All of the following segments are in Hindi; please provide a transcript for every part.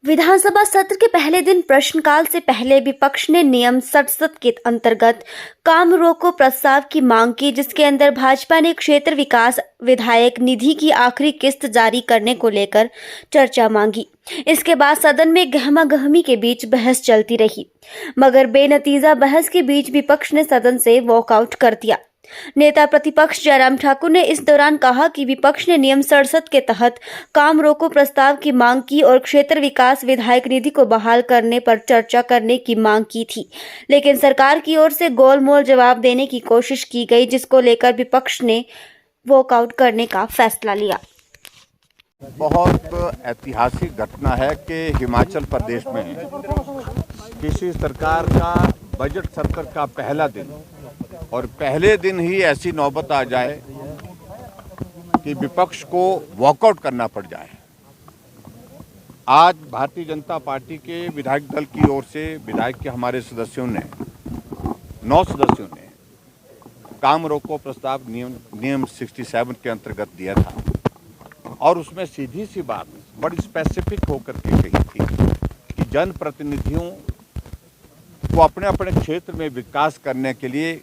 विधानसभा सत्र के पहले दिन प्रश्नकाल से पहले विपक्ष ने नियम 67 के अंतर्गत काम रोको प्रस्ताव की मांग की, जिसके अंदर भाजपा ने क्षेत्र विकास विधायक निधि की आखिरी किस्त जारी करने को लेकर चर्चा मांगी। इसके बाद सदन में गहमागहमी के बीच बहस चलती रही, मगर बेनतीजा बहस के बीच विपक्ष ने सदन से वॉकआउट कर दिया। नेता प्रतिपक्ष जयराम ठाकुर ने इस दौरान कहा कि विपक्ष ने नियम 67 के तहत काम रोको प्रस्ताव की मांग की और क्षेत्र विकास विधायक निधि को बहाल करने पर चर्चा करने की मांग की थी, लेकिन सरकार की ओर से गोलमोल जवाब देने की कोशिश की गई, जिसको लेकर विपक्ष ने वॉकआउट करने का फैसला लिया। बहुत ऐतिहासिक घटना है कि हिमाचल प्रदेश में किसी सरकार का बजट सत्र का पहला दिन और पहले दिन ही ऐसी नौबत आ जाए कि विपक्ष को वॉकआउट करना पड़ जाए। आज भारतीय जनता पार्टी के विधायक दल की ओर से विधायक के हमारे सदस्यों ने 9 सदस्यों ने काम रोको प्रस्ताव नियम 67 के अंतर्गत दिया था और उसमें सीधी सी बात बड़ी स्पेसिफिक होकर के कही थी कि जनप्रतिनिधियों को अपने अपने क्षेत्र में विकास करने के लिए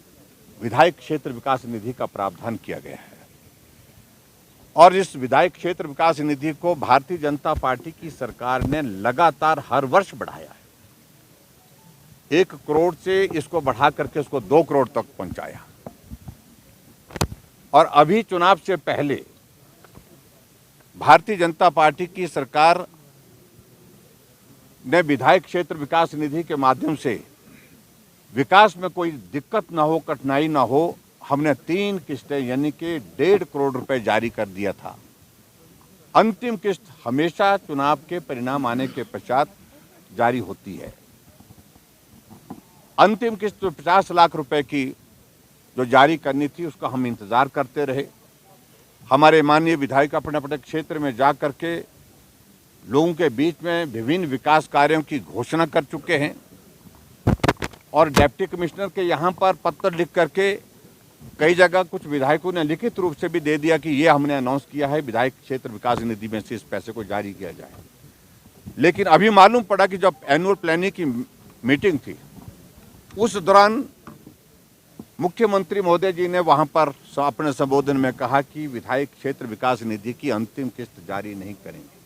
विधायक क्षेत्र विकास निधि का प्रावधान किया गया है और इस विधायक क्षेत्र विकास निधि को भारतीय जनता पार्टी की सरकार ने लगातार हर वर्ष बढ़ाया है। 1 करोड़ से इसको बढ़ा करके उसको 2 करोड़ तक पहुंचाया और अभी चुनाव से पहले भारतीय जनता पार्टी की सरकार ने विधायक क्षेत्र विकास निधि के माध्यम से विकास में कोई दिक्कत ना हो, कठिनाई ना हो, हमने 3 किस्तें यानी कि 1.5 करोड़ रुपए जारी कर दिया था। अंतिम किस्त हमेशा चुनाव के परिणाम आने के पश्चात जारी होती है। अंतिम किस्त 50 लाख रुपए की जो जारी करनी थी उसका हम इंतजार करते रहे। हमारे माननीय विधायक अपने अपने क्षेत्र में जा करके लोगों के बीच में विभिन्न विकास कार्यों की घोषणा कर चुके हैं और डिप्टी कमिश्नर के यहाँ पर पत्र लिख करके कई जगह कुछ विधायकों ने लिखित रूप से भी दे दिया कि ये हमने अनाउंस किया है विधायक क्षेत्र विकास निधि में से इस पैसे को जारी किया जाए। लेकिन अभी मालूम पड़ा कि जब एनुअल प्लानिंग की मीटिंग थी उस दौरान मुख्यमंत्री महोदय जी ने वहां पर अपने संबोधन में कहा कि विधायक क्षेत्र विकास निधि की अंतिम किस्त जारी नहीं करेंगे।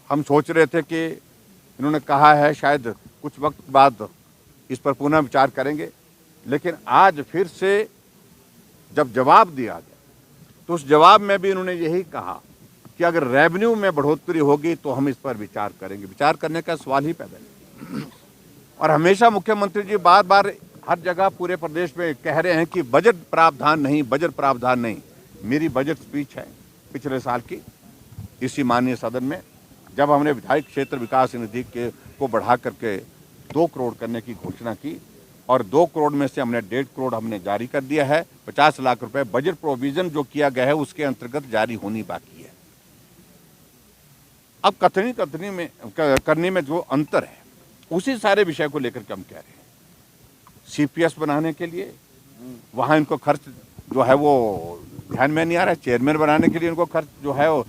हम सोच रहे थे कि इन्होंने कहा है शायद कुछ वक्त बाद इस पर पुनः विचार करेंगे, लेकिन आज फिर से जब जवाब दिया गया तो उस जवाब में भी इन्होंने यही कहा कि अगर रेवेन्यू में बढ़ोतरी होगी तो हम इस पर विचार करेंगे। विचार करने का सवाल ही पैदा नहीं। और हमेशा मुख्यमंत्री जी बार बार हर जगह पूरे प्रदेश में कह रहे हैं कि बजट प्रावधान नहीं, बजट प्रावधान नहीं। मेरी बजट स्पीच है पिछले साल की इसी माननीय सदन में, जब हमने विधायक क्षेत्र विकास निधि को बढ़ा करके 2 करोड़ करने की घोषणा की और 2 करोड़ में से हमने 1.5 करोड़ हमने जारी कर दिया है। 50 लाख रुपए बजट प्रोविजन जो किया गया है उसके अंतर्गत जारी होनी बाकी है। अब कथनी में करने में जो अंतर है उसी सारे विषय को लेकर के हम कह रहे हैं। सीपीएस बनाने के लिए वहां इनको खर्च जो है वो ध्यान में नहीं आ रहा है। चेयरमैन बनाने के लिए इनको खर्च जो है वो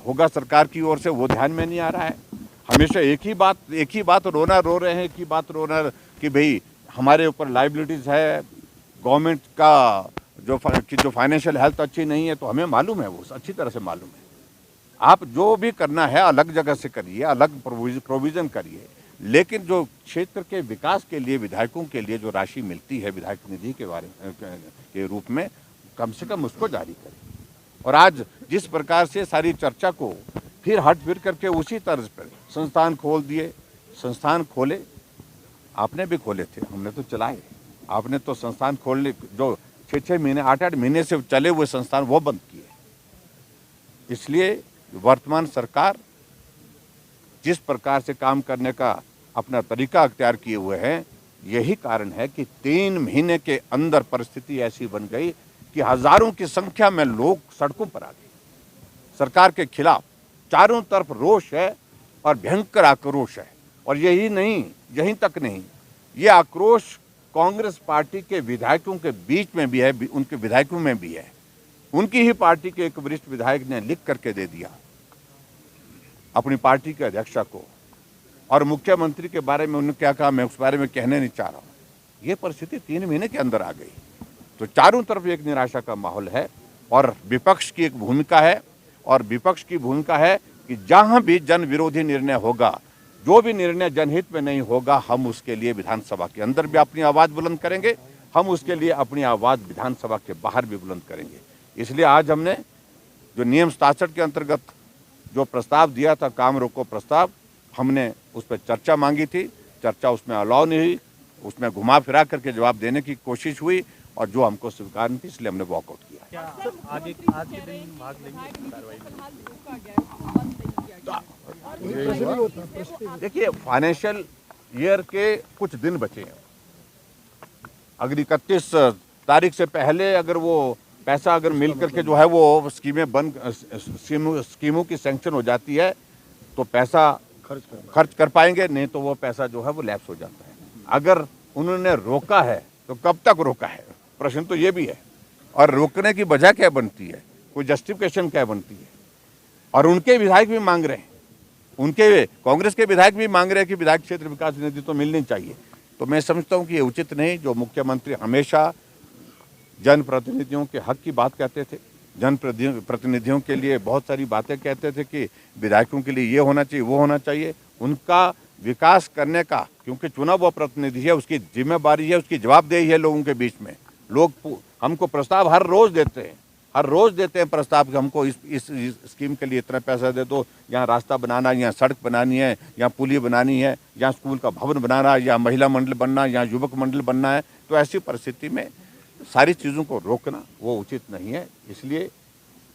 होगा सरकार की ओर से, वो ध्यान में नहीं आ रहा है। हमेशा एक ही बात रो रहे हैं, एक ही बात रोना कि भाई हमारे ऊपर लाइबिलिटीज है, गवर्नमेंट का जो फाइनेंशियल हेल्थ अच्छी नहीं है। तो हमें मालूम है, वो अच्छी तरह से मालूम है। आप जो भी करना है अलग जगह से करिए, अलग प्रोविजन करिए, लेकिन जो क्षेत्र के विकास के लिए विधायकों के लिए जो राशि मिलती है विधायक निधि के रूप में, कम से कम उसको जारी करें। और आज जिस प्रकार से सारी चर्चा को फिर हट फिर करके उसी तर्ज पर संस्थान खोल दिए, संस्थान खोले, आपने भी खोले थे, हमने तो चलाए। आपने तो संस्थान खोलने जो 6-6 महीने 8-8 महीने से चले हुए संस्थान वो बंद किए। इसलिए वर्तमान सरकार जिस प्रकार से काम करने का अपना तरीका अख्तियार किए हुए हैं, यही कारण है कि 3 महीने के अंदर परिस्थिति ऐसी बन गई कि हजारों की संख्या में लोग सड़कों पर आ गए। सरकार के खिलाफ चारों तरफ रोष है और भयंकर आक्रोश है। और यही तक नहीं, ये आक्रोश कांग्रेस पार्टी के विधायकों के बीच में भी है, उनके विधायकों में भी है। उनकी ही पार्टी के एक वरिष्ठ विधायक ने लिख करके दे दिया अपनी पार्टी के अध्यक्षा को और मुख्यमंत्री के बारे में उन्होंने क्या कहा, मैं उस बारे में कहने नहीं चाह रहा हूँ। ये परिस्थिति 3 महीने के अंदर आ गई। तो चारों तरफ एक निराशा का माहौल है और विपक्ष की एक भूमिका है, और विपक्ष की भूमिका है कि जहां भी जन विरोधी निर्णय होगा, जो भी निर्णय जनहित में नहीं होगा, हम उसके लिए विधानसभा के अंदर भी अपनी आवाज बुलंद करेंगे, हम उसके लिए अपनी आवाज विधानसभा के बाहर भी बुलंद करेंगे। इसलिए आज हमने जो नियम 67 के अंतर्गत जो प्रस्ताव दिया था, काम रोको प्रस्ताव, हमने उस पर चर्चा मांगी थी। चर्चा उसमें अलाउ नहीं हुई, उसमें घुमा फिरा करके जवाब देने की कोशिश हुई और जो हमको स्वीकार नहीं थी, इसलिए हमने वॉकआउट किया। क्या आगे आज के दिन भाग लेंगे कार्रवाई में? देखिए, फाइनेंशियल ईयर के कुछ दिन बचे हैं। अगर 31 तारीख से पहले अगर वो पैसा अगर मिल करके जो है वो स्कीमों की सैंक्शन हो जाती है तो पैसा खर्च कर पाएंगे, नहीं तो वो पैसा जो है वो लैप्स हो जाता है। अगर उन्होंने रोका है तो कब तक रोका है, प्रश्न तो ये भी है। और रोकने की वजह क्या बनती है, कोई जस्टिफिकेशन क्या बनती है। और उनके विधायक भी मांग रहे हैं, उनके कांग्रेस के विधायक भी मांग रहे हैं कि विधायक क्षेत्र विकास निधि तो मिलनी चाहिए। तो मैं समझता हूँ कि ये उचित नहीं। जो मुख्यमंत्री हमेशा जनप्रतिनिधियों के हक की बात कहते थे, जनप्रतिनिधियों के लिए बहुत सारी बातें कहते थे कि विधायकों के लिए ये होना चाहिए, वो होना चाहिए। उनका विकास करने का, क्योंकि चुना हुआ प्रतिनिधि है, उसकी जिम्मेदारी है, उसकी जवाबदेही है लोगों के बीच में। लोग हमको प्रस्ताव हर रोज देते हैं प्रस्ताव कि हमको इस स्कीम के लिए इतना पैसा दे दो, यहाँ रास्ता बनाना है, यहाँ सड़क बनानी है, यहाँ पुलिया बनानी है, यहाँ स्कूल का भवन बनाना है, यहाँ महिला मंडल बनना है, यहाँ युवक मंडल बनना है। तो ऐसी परिस्थिति में सारी चीज़ों को रोकना वो उचित नहीं है। इसलिए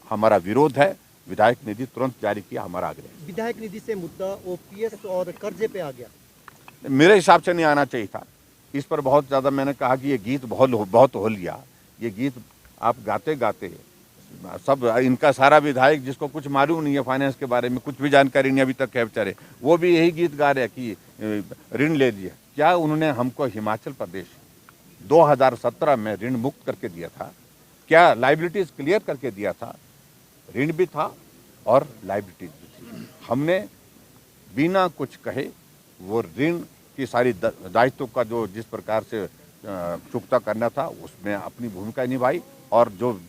हमारा विरोध है। विधायक निधि तुरंत जारी किया, हमारा आग्रह है। विधायक निधि से मुद्दा ओपीएस और कर्जे पे आ गया। मेरे हिसाब से नहीं आना चाहिए था। इस पर बहुत ज़्यादा मैंने कहा कि ये गीत बहुत हो लिया। ये गीत आप गाते गाते सब, इनका सारा विधायक जिसको कुछ मालूम नहीं है फाइनेंस के बारे में, कुछ भी जानकारी नहीं अभी तक है बेचारे, वो भी यही गीत गा रहे हैं कि ऋण ले लिया। क्या उन्होंने हमको हिमाचल प्रदेश 2017 में ऋण मुक्त करके दिया था? क्या लाइबिलिटीज क्लियर करके दिया था? ऋण भी था और लाइबिलिटीज भी थी। हमने बिना कुछ कहे वो ऋण की सारी दायित्व का जो जिस प्रकार से चुकता करना था उसमें अपनी भूमिका निभाई और जो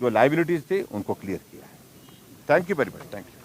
लाइबिलिटीज थी उनको क्लियर किया है। Thank you very much. Thank you.